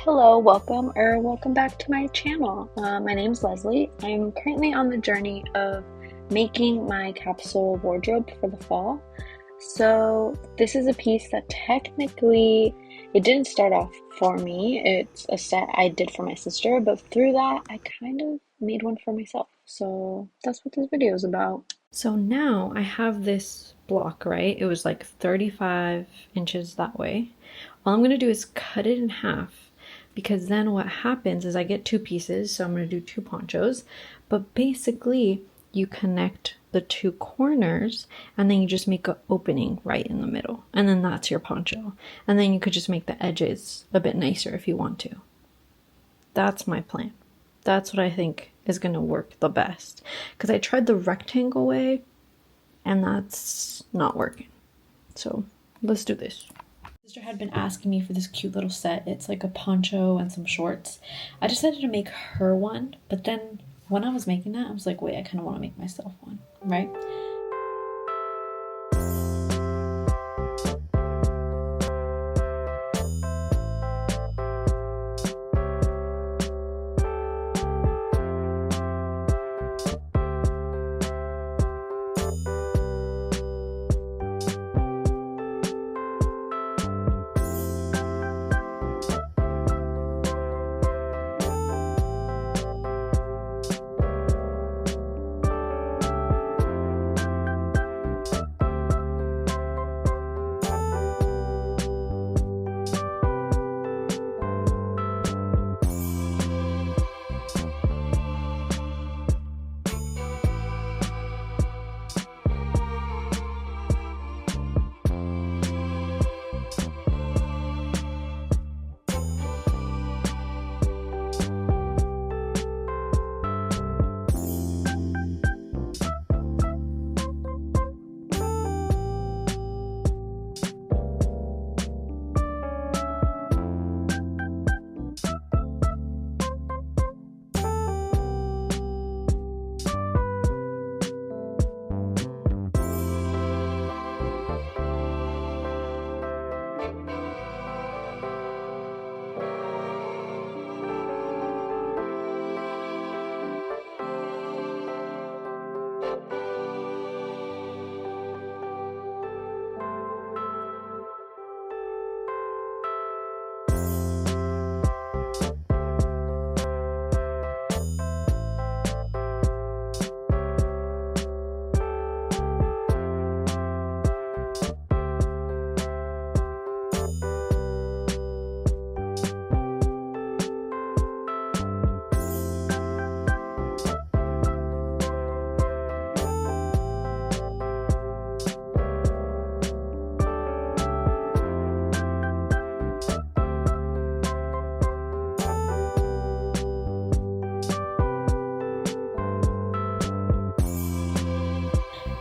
Hello, welcome back to my channel. My name's Leslie. I'm currently on the journey of making my capsule wardrobe for the fall. So this is a piece that technically it didn't start off for me. It's a set I did for my sister, but through that I kind of made one for myself. So that's what this video is about. So now I have this block, right? It was like 35 inches that way. All I'm gonna do is cut it in half, because then what happens is I get two pieces, so I'm going to do two ponchos, but basically you connect the two corners and then you just make an opening right in the middle, and then that's your poncho. And then you could just make the edges a bit nicer if you want to. That's my plan. That's what I think is going to work the best, because I tried the rectangle way and that's not working. So let's do this. Sister had been asking me for this cute little set. It's like a poncho and some shorts. I decided to make her one, but then when I was making that, I was like, wait, I kind of want to make myself one, right?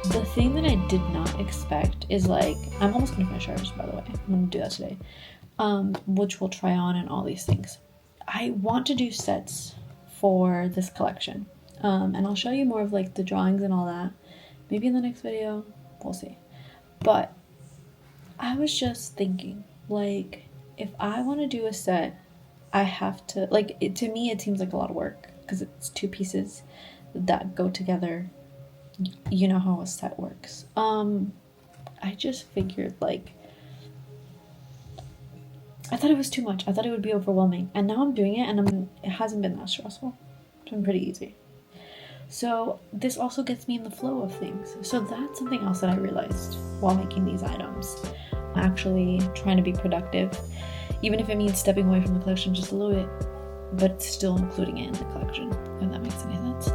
The thing that I did not expect is, like, I'm almost gonna finish ours, by the way. I'm gonna do that today, which we'll try on and all these things. I want to do sets for this collection, and I'll show you more of like the drawings and all that maybe in the next video. We'll see. But I was just thinking, like, if I want to do a set, I have to, like, to me it seems like a lot of work because it's two pieces that go together. You know how a set works. I just figured, like, I thought it was too much. I thought it would be overwhelming, and now I'm doing it and it hasn't been that stressful. It's been pretty easy. So this also gets me in the flow of things. So that's something else that I realized while making these items. I'm actually trying to be productive, even if it means stepping away from the collection just a little bit, but still including it in the collection, if that makes any sense.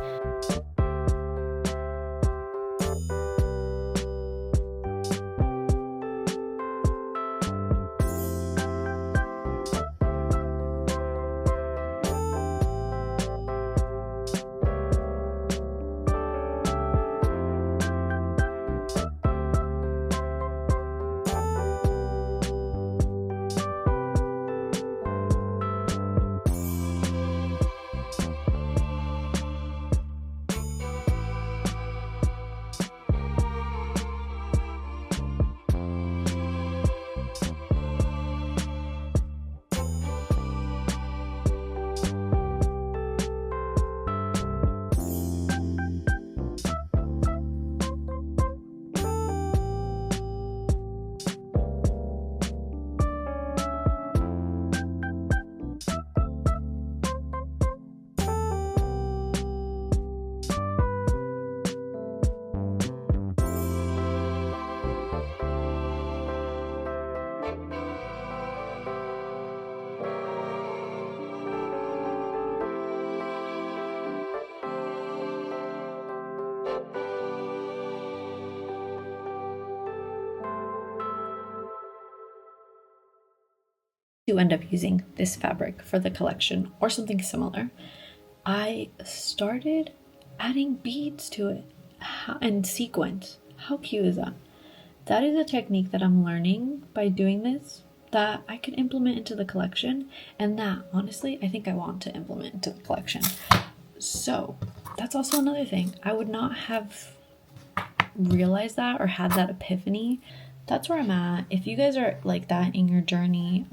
do end up using this fabric for the collection or something similar, I started adding beads to it and sequins. How cute is that? That is a technique that I'm learning by doing this that I can implement into the collection, and that honestly I think I want to implement into the collection. So that's also another thing. I would not have realized that or had that epiphany. That's where I'm at. If you guys are like that in your journey,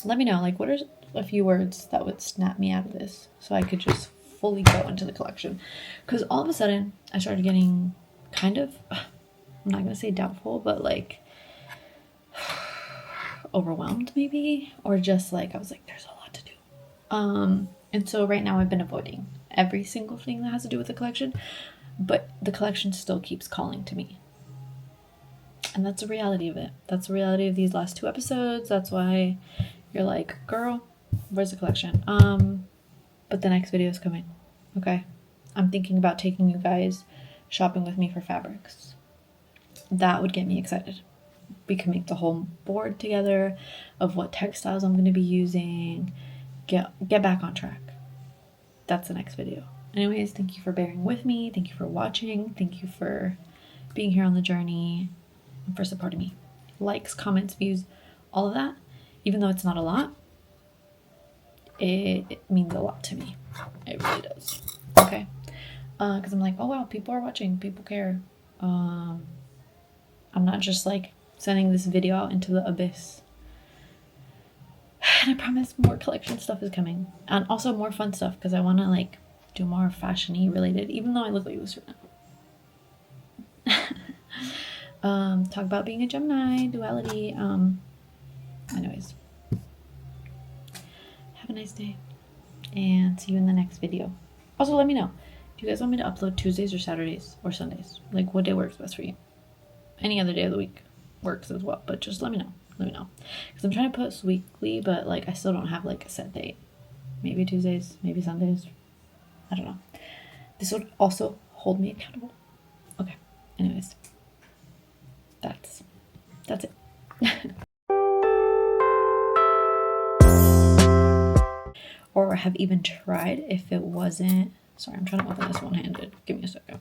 let me know, like, what are a few words that would snap me out of this so I could just fully go into the collection. Because all of a sudden I started getting kind of, I'm not gonna say doubtful, but like overwhelmed maybe, or just like I was like, there's a lot to do. And so right now I've been avoiding every single thing that has to do with the collection, but the collection still keeps calling to me. And that's the reality of it. That's the reality of these last 2 episodes. That's why you're like, girl, where's the collection? But the next video is coming. Okay. I'm thinking about taking you guys shopping with me for fabrics. That would get me excited. We can make the whole board together of what textiles I'm going to be using. Get back on track. That's the next video. Anyways, thank you for bearing with me. Thank you for watching. Thank you for being here on the journey and for supporting me. Likes, comments, views, all of that. Even though it's not a lot, it means a lot to me. It really does. Okay. Because I'm like, oh wow, people are watching. People care. I'm not just like sending this video out into the abyss. And I promise more collection stuff is coming. And also more fun stuff, because I want to like do more fashion-y related, even though I look like this right now. Talk about being a Gemini, duality. Anyways. Have a nice day. And see you in the next video. Also, let me know. Do you guys want me to upload Tuesdays or Saturdays or Sundays? Like, what day works best for you? Any other day of the week works as well, but just let me know. Let me know. Because I'm trying to post weekly, but like I still don't have like a set date. Maybe Tuesdays, maybe Sundays. I don't know. This would also hold me accountable. Okay. Anyways. That's it. Or have even tried if it wasn't. Sorry, I'm trying to open this one-handed. Give me a second.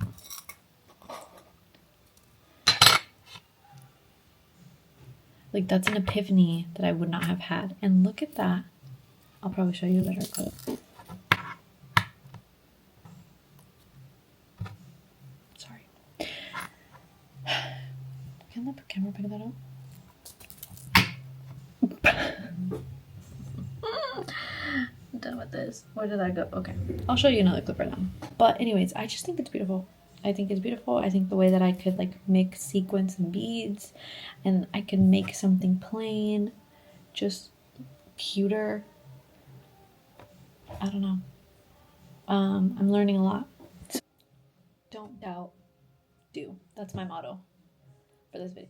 Like, that's an epiphany that I would not have had. And look at that. I'll probably show you a better clip. Sorry. Can the camera pick that up? I'm done with this. Where did I go? Okay. I'll show you another clip right now. But anyways, I just think it's beautiful. I think it's beautiful. I think the way that I could like mix sequins and beads, and I can make something plain just cuter. I don't know. I'm learning a lot. So don't doubt, do. That's my motto for this video.